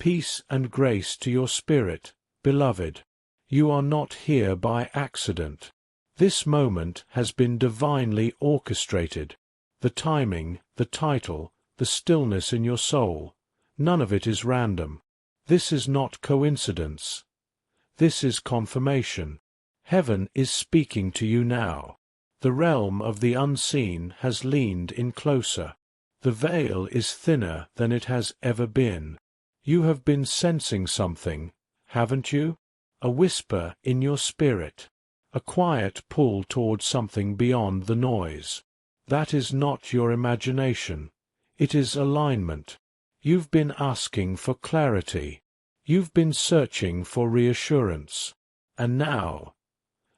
Peace and grace to your spirit, beloved. You are not here by accident. This moment has been divinely orchestrated. The timing, the title, the stillness in your soul, none of it is random. This is not coincidence. This is confirmation. Heaven is speaking to you now. The realm of the unseen has leaned in closer. The veil is thinner than it has ever been. You have been sensing something, haven't you? A whisper in your spirit. A quiet pull toward something beyond the noise. That is not your imagination. It is alignment. You've been asking for clarity. You've been searching for reassurance. And now,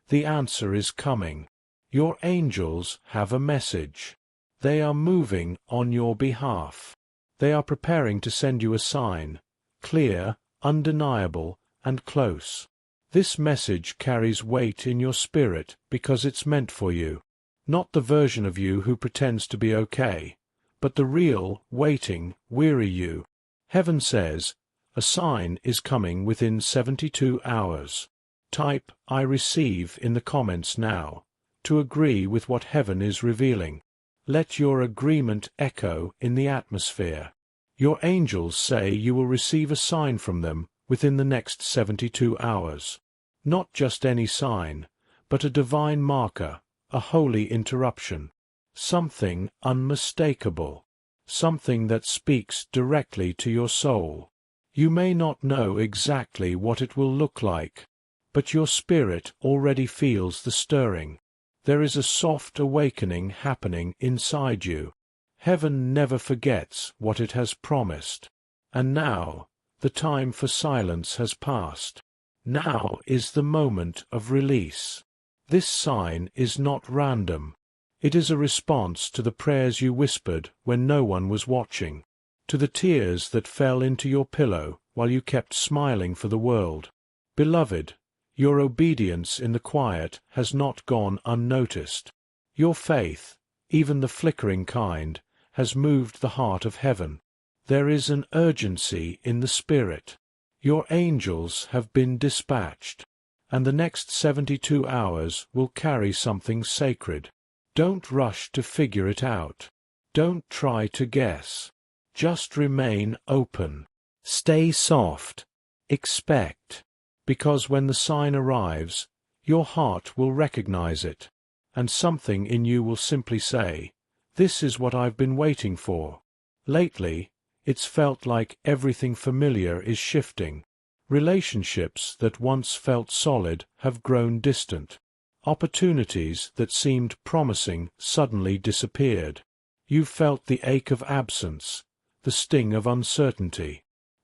the answer is coming. Your angels have a message. They are moving on your behalf. They are preparing to send you a sign, clear, undeniable, and close. This message carries weight in your spirit because it's meant for you. Not the version of you who pretends to be okay, but the real, waiting, weary you. Heaven says, a sign is coming within 72 hours. Type "I receive" in the comments now, to agree with what heaven is revealing. Let your agreement echo in the atmosphere. Your angels say you will receive a sign from them within the next 72 hours. Not just any sign, but a divine marker, a holy interruption. Something unmistakable. Something that speaks directly to your soul. You may not know exactly what it will look like, but your spirit already feels the stirring. There is a soft awakening happening inside you. Heaven never forgets what it has promised. And now, the time for silence has passed. Now is the moment of release. This sign is not random. It is a response to the prayers you whispered when no one was watching, to the tears that fell into your pillow while you kept smiling for the world. Beloved, your obedience in the quiet has not gone unnoticed. Your faith, even the flickering kind, has moved the heart of heaven. There is an urgency in the spirit. Your angels have been dispatched, and the next 72 hours will carry something sacred. Don't rush to figure it out. Don't try to guess. Just remain open. Stay soft. Expect. Because when the sign arrives, your heart will recognize it, and something in you will simply say, "This is what I've been waiting for." Lately, it's felt like everything familiar is shifting. Relationships that once felt solid have grown distant. Opportunities that seemed promising suddenly disappeared. You felt the ache of absence, the sting of uncertainty.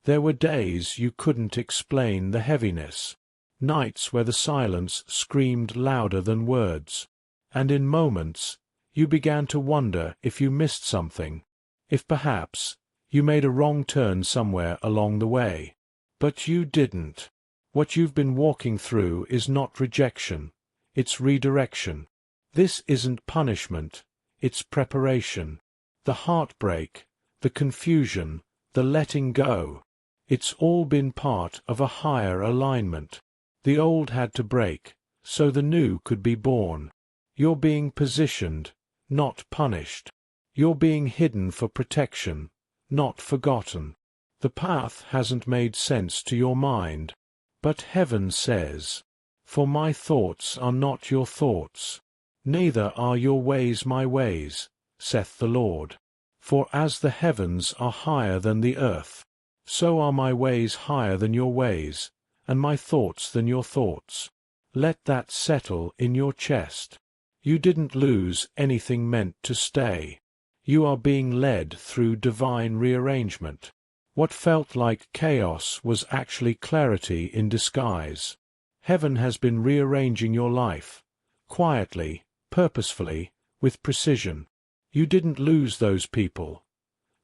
There were days you couldn't explain the heaviness, nights where the silence screamed louder than words, and in moments you began to wonder if you missed something, if perhaps you made a wrong turn somewhere along the way. But you didn't. What you've been walking through is not rejection, it's redirection. This isn't punishment, it's preparation. The heartbreak, the confusion, the letting go. It's all been part of a higher alignment. The old had to break, so the new could be born. You're being positioned, not punished. You're being hidden for protection, not forgotten. The path hasn't made sense to your mind, but heaven says, "For my thoughts are not your thoughts, neither are your ways my ways, saith the Lord. For as the heavens are higher than the earth, so are my ways higher than your ways, and my thoughts than your thoughts." Let that settle in your chest. You didn't lose anything meant to stay. You are being led through divine rearrangement. What felt like chaos was actually clarity in disguise. Heaven has been rearranging your life, quietly, purposefully, with precision. You didn't lose those people.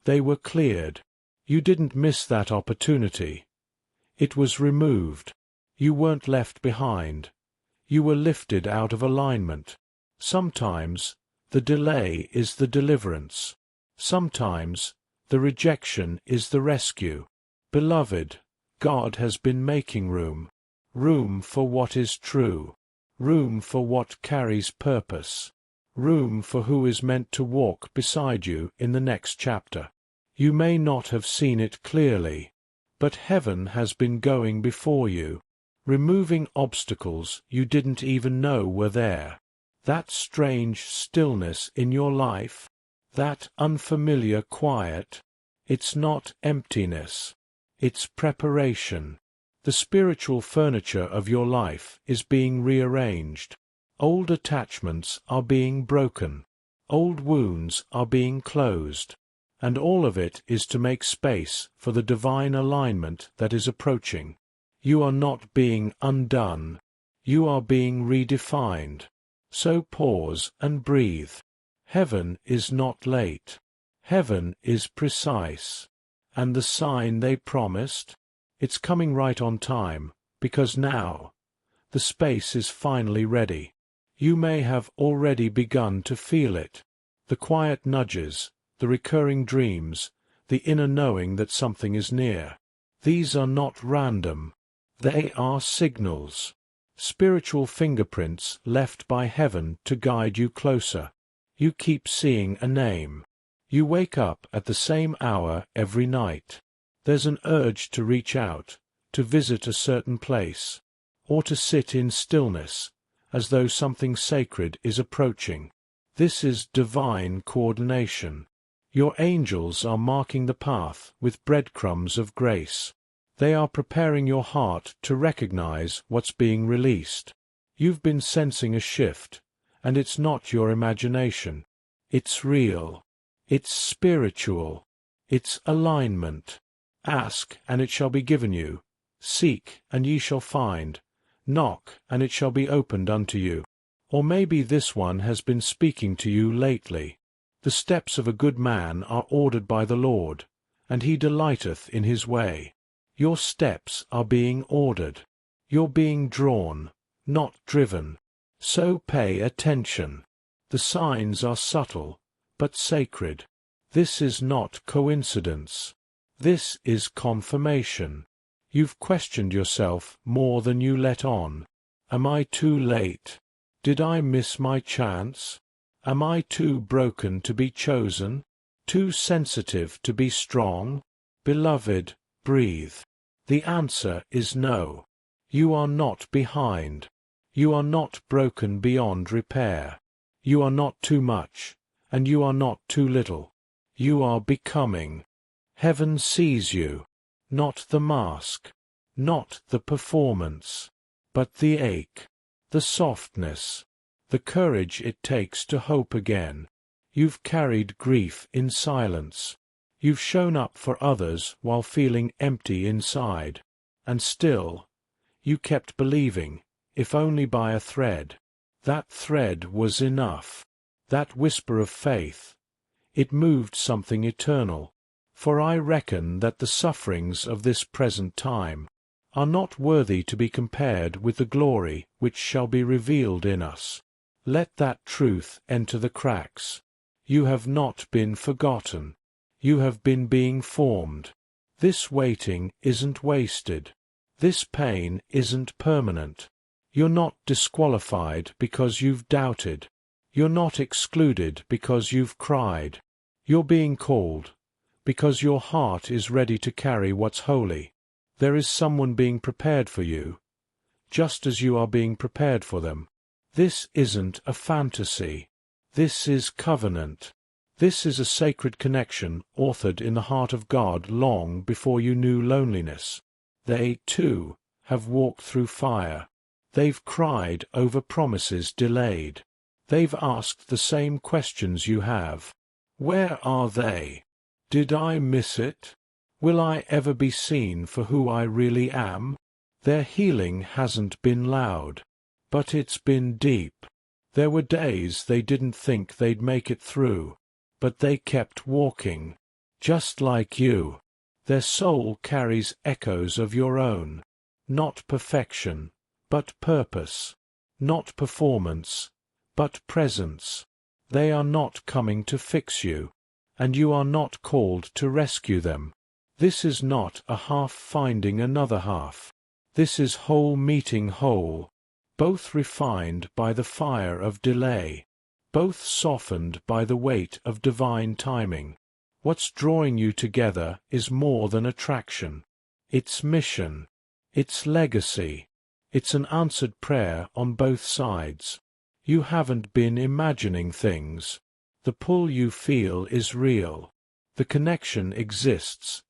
They were cleared. You didn't miss that opportunity. It was removed. You weren't left behind. You were lifted out of alignment. Sometimes the delay is the deliverance. Sometimes the rejection is the rescue. Beloved, God has been making room. Room for what is true. Room for what carries purpose. Room for who is meant to walk beside you in the next chapter. You may not have seen it clearly, but heaven has been going before you, removing obstacles you didn't even know were there. That strange stillness in your life, that unfamiliar quiet, it's not emptiness, it's preparation. The spiritual furniture of your life is being rearranged. Old attachments are being broken. Old wounds are being closed. And all of it is to make space for the divine alignment that is approaching. You are not being undone. You are being redefined. So pause and breathe. Heaven is not late. Heaven is precise. And the sign they promised? It's coming right on time, because now, the space is finally ready. You may have already begun to feel it. The quiet nudges, the recurring dreams, the inner knowing that something is near. These are not random. They are signals. Spiritual fingerprints left by heaven to guide you closer. You keep seeing a name. You wake up at the same hour every night. There's an urge to reach out, to visit a certain place, or to sit in stillness, as though something sacred is approaching. This is divine coordination. Your angels are marking the path with breadcrumbs of grace. They are preparing your heart to recognize what's being released. You've been sensing a shift, and it's not your imagination. It's real. It's spiritual. It's alignment. Ask, and it shall be given you. Seek, and ye shall find. Knock, and it shall be opened unto you. Or maybe this one has been speaking to you lately. The steps of a good man are ordered by the Lord, and he delighteth in his way. Your steps are being ordered. You're being drawn, not driven. So pay attention. The signs are subtle, but sacred. This is not coincidence. This is confirmation. You've questioned yourself more than you let on. Am I too late? Did I miss my chance? Am I too broken to be chosen? Too sensitive to be strong? Beloved, breathe. The answer is no. You are not behind. You are not broken beyond repair. You are not too much, and you are not too little. You are becoming. Heaven sees you, not the mask, not the performance, but the ache, the softness, the courage it takes to hope again. You've carried grief in silence. You've shown up for others while feeling empty inside. And still, you kept believing, if only by a thread. That thread was enough. That whisper of faith. It moved something eternal. For I reckon that the sufferings of this present time are not worthy to be compared with the glory which shall be revealed in us. Let that truth enter the cracks. You have not been forgotten. You have been being formed. This waiting isn't wasted. This pain isn't permanent. You're not disqualified because you've doubted. You're not excluded because you've cried. You're being called because your heart is ready to carry what's holy. There is someone being prepared for you, just as you are being prepared for them. This isn't a fantasy. This is covenant. This is a sacred connection authored in the heart of God long before you knew loneliness. They, too, have walked through fire. They've cried over promises delayed. They've asked the same questions you have. Where are they? Did I miss it? Will I ever be seen for who I really am? Their healing hasn't been loud, but it's been deep. There were days they didn't think they'd make it through, but they kept walking, just like you. Their soul carries echoes of your own, not perfection, but purpose, not performance, but presence. They are not coming to fix you, and you are not called to rescue them. This is not a half finding another half. This is whole meeting whole, both refined by the fire of delay, both softened by the weight of divine timing. What's drawing you together is more than attraction. It's mission. It's legacy. It's an answered prayer on both sides. You haven't been imagining things. The pull you feel is real. The connection exists,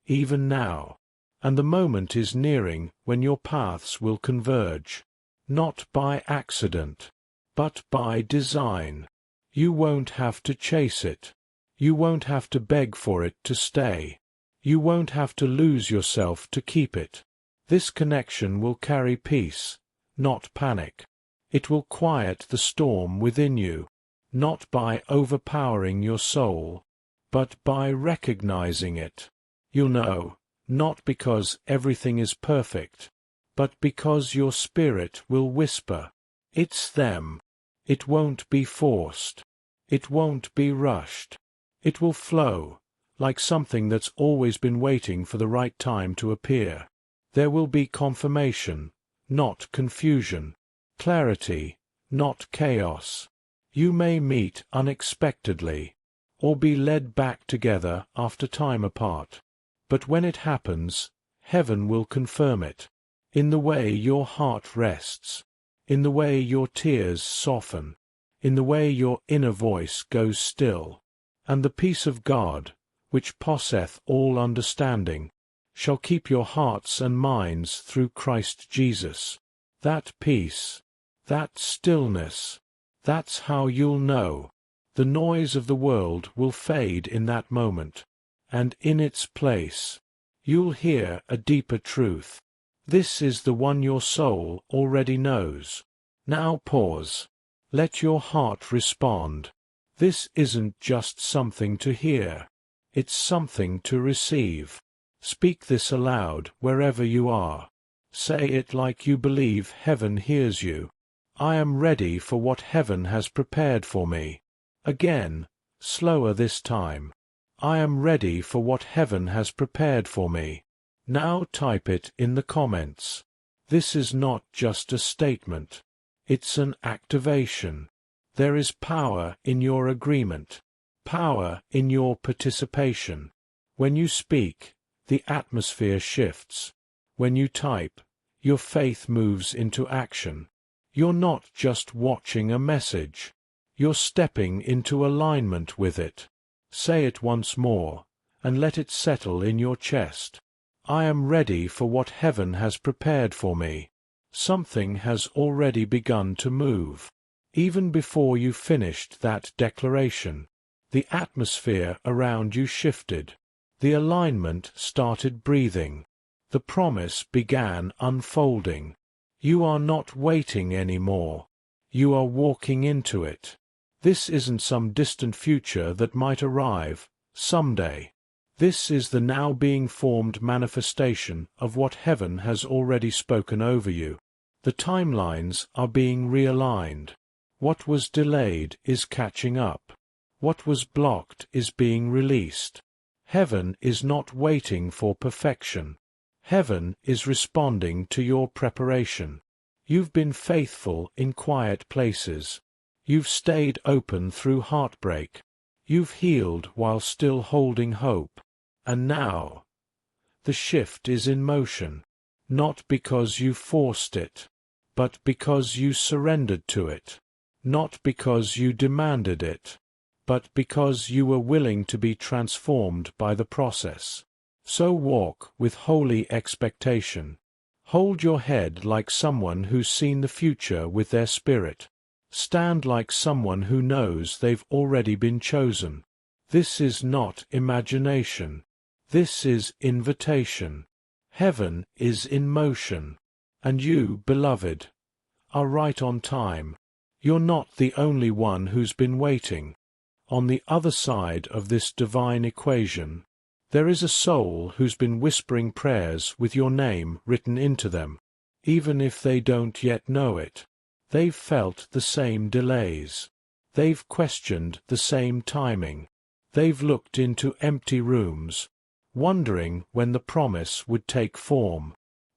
even now, and the moment is nearing when your paths will converge, not by accident, but by design. You won't have to chase it. You won't have to beg for it to stay. You won't have to lose yourself to keep it. This connection will carry peace, not panic. It will quiet the storm within you, not by overpowering your soul, but by recognizing it. You'll know, not because everything is perfect, but because your spirit will whisper, "It's them." It won't be forced. It won't be rushed. It will flow, like something that's always been waiting for the right time to appear. There will be confirmation, not confusion, clarity, not chaos. You may meet unexpectedly, or be led back together after time apart. But when it happens, heaven will confirm it, in the way your heart rests, in the way your tears soften, in the way your inner voice goes still. And the peace of God, which passeth all understanding, shall keep your hearts and minds through Christ Jesus. That peace, that stillness, that's how you'll know. The noise of the world will fade in that moment, and in its place, you'll hear a deeper truth. This is the one your soul already knows. Now pause. Let your heart respond. This isn't just something to hear. It's something to receive. Speak this aloud wherever you are. Say it like you believe heaven hears you. I am ready for what heaven has prepared for me. Again, slower this time. I am ready for what heaven has prepared for me. Now type it in the comments. This is not just a statement. It's an activation. There is power in your agreement, power in your participation. When you speak, the atmosphere shifts. When you type, your faith moves into action. You're not just watching a message. You're stepping into alignment with it. Say it once more, and let it settle in your chest. I am ready for what heaven has prepared for me. Something has already begun to move. Even before you finished that declaration, the atmosphere around you shifted. The alignment started breathing. The promise began unfolding. You are not waiting anymore. You are walking into it. This isn't some distant future that might arrive someday. This is the now being formed manifestation of what heaven has already spoken over you. The timelines are being realigned. What was delayed is catching up. What was blocked is being released. Heaven is not waiting for perfection. Heaven is responding to your preparation. You've been faithful in quiet places. You've stayed open through heartbreak. You've healed while still holding hope. And now, the shift is in motion, not because you forced it, but because you surrendered to it. Not because you demanded it, but because you were willing to be transformed by the process. So walk with holy expectation. Hold your head like someone who's seen the future with their spirit. Stand like someone who knows they've already been chosen. This is not imagination. This is invitation. Heaven is in motion. And you, beloved, are right on time. You're not the only one who's been waiting. On the other side of this divine equation, there is a soul who's been whispering prayers with your name written into them, even if they don't yet know it. They've felt the same delays. They've questioned the same timing. They've looked into empty rooms, wondering when the promise would take form.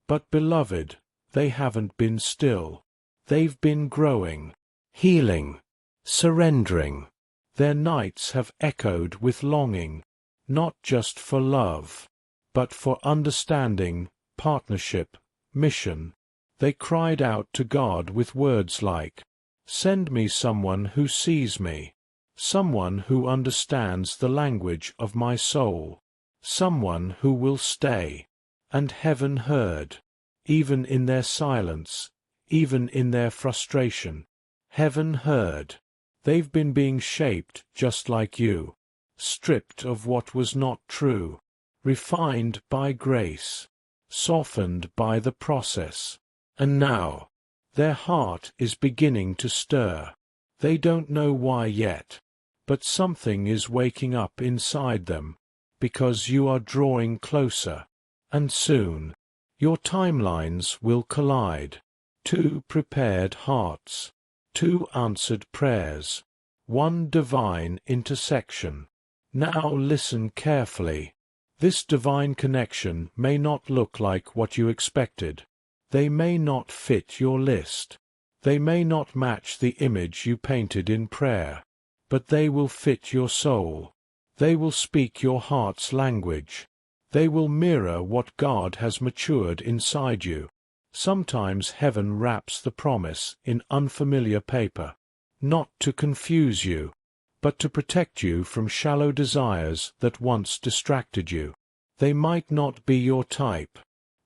But beloved, they haven't been still. They've been growing, healing, surrendering. Their nights have echoed with longing, not just for love, but for understanding, partnership, mission. They cried out to God with words like, "Send me someone who sees me, someone who understands the language of my soul, someone who will stay." And heaven heard. Even in their silence, even in their frustration, heaven heard. They've been being shaped just like you, stripped of what was not true, refined by grace, softened by the process. And now, their heart is beginning to stir. They don't know why yet, but something is waking up inside them, because you are drawing closer, and soon, your timelines will collide. Two prepared hearts, two answered prayers, one divine intersection. Now listen carefully. This divine connection may not look like what you expected. They may not fit your list. They may not match the image you painted in prayer. But they will fit your soul. They will speak your heart's language. They will mirror what God has matured inside you. Sometimes heaven wraps the promise in unfamiliar paper, not to confuse you, but to protect you from shallow desires that once distracted you. They might not be your type,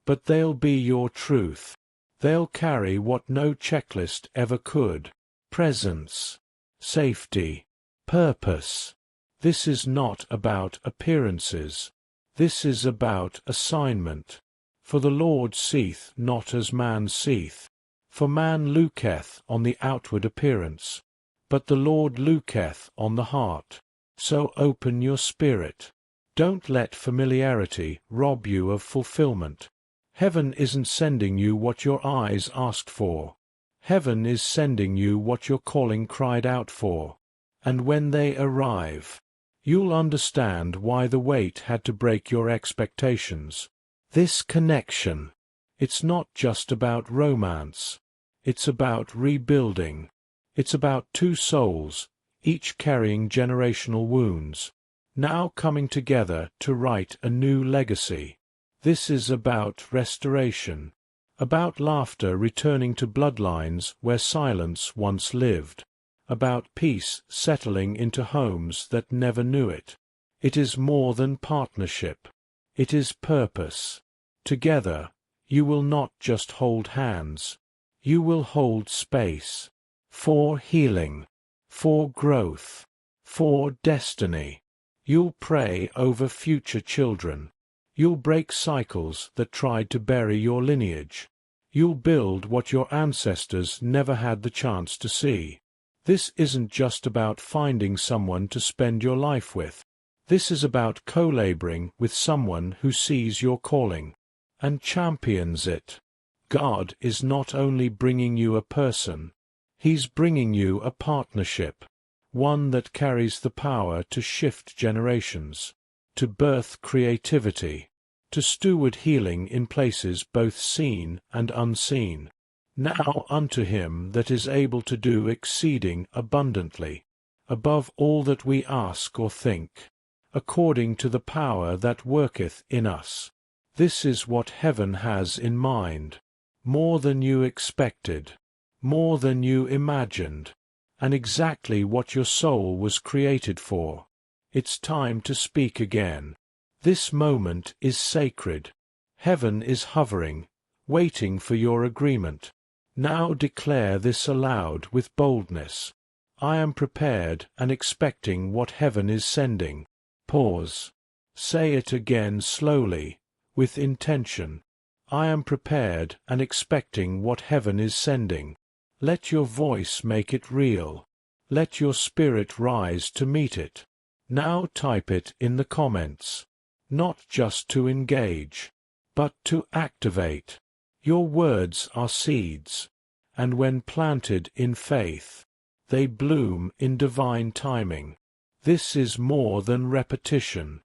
but they'll be your truth. They'll carry what no checklist ever could: presence, safety, purpose. This is not about appearances. This is about assignment. For the Lord seeth not as man seeth. For man looketh on the outward appearance, but the Lord looketh on the heart. So open your spirit. Don't let familiarity rob you of fulfillment. Heaven isn't sending you what your eyes asked for. Heaven is sending you what your calling cried out for. And when they arrive, you'll understand why the wait had to break your expectations. This connection, it's not just about romance. It's about rebuilding. It's about two souls, each carrying generational wounds, now coming together to write a new legacy. This is about restoration, about laughter returning to bloodlines where silence once lived, about peace settling into homes that never knew it. It is more than partnership. It is purpose. Together, you will not just hold hands. You will hold space. For healing. For growth. For destiny. You'll pray over future children. You'll break cycles that tried to bury your lineage. You'll build what your ancestors never had the chance to see. This isn't just about finding someone to spend your life with. This is about co-laboring with someone who sees your calling and champions it. God is not only bringing you a person, He's bringing you a partnership, one that carries the power to shift generations, to birth creativity, to steward healing in places both seen and unseen. Now unto Him that is able to do exceeding abundantly, above all that we ask or think, according to the power that worketh in us. This is what heaven has in mind, more than you expected, more than you imagined, and exactly what your soul was created for. It's time to speak again. This moment is sacred. Heaven is hovering, waiting for your agreement. Now declare this aloud with boldness. I am prepared and expecting what heaven is sending. Pause. Say it again slowly, with intention. I am prepared and expecting what heaven is sending. Let your voice make it real. Let your spirit rise to meet it. Now type it in the comments. Not just to engage, but to activate. Your words are seeds, and when planted in faith, they bloom in divine timing. This is more than repetition.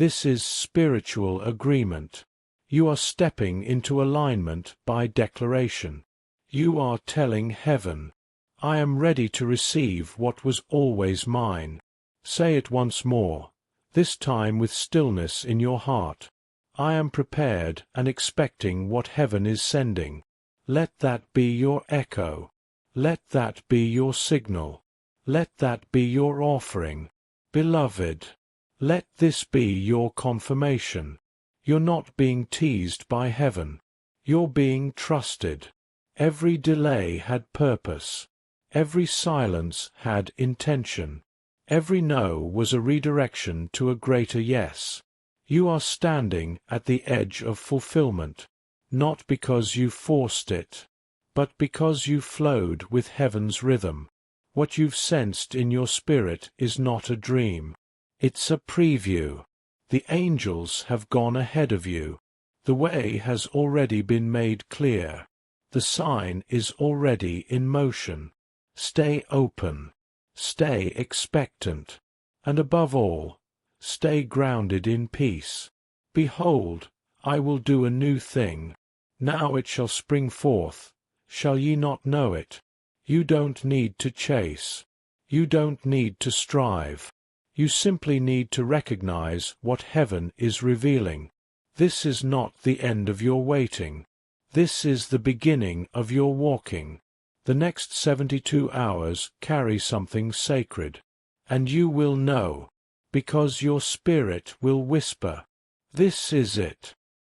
This is spiritual agreement. You are stepping into alignment by declaration. You are telling heaven, I am ready to receive what was always mine. Say it once more, this time with stillness in your heart. I am prepared and expecting what heaven is sending. Let that be your echo. Let that be your signal. Let that be your offering. Beloved, let this be your confirmation. You're not being teased by heaven. You're being trusted. Every delay had purpose. Every silence had intention. Every no was a redirection to a greater yes. You are standing at the edge of fulfillment, not because you forced it, but because you flowed with heaven's rhythm. What you've sensed in your spirit is not a dream. It's a preview. The angels have gone ahead of you. The way has already been made clear. The sign is already in motion. Stay open. Stay expectant. And above all, stay grounded in peace. Behold, I will do a new thing. Now it shall spring forth. Shall ye not know it? You don't need to chase. You don't need to strive. You simply need to recognize what heaven is revealing. This is not the end of your waiting. This is the beginning of your walking. The next 72 hours carry something sacred. And you will know, because your spirit will whisper, this is it.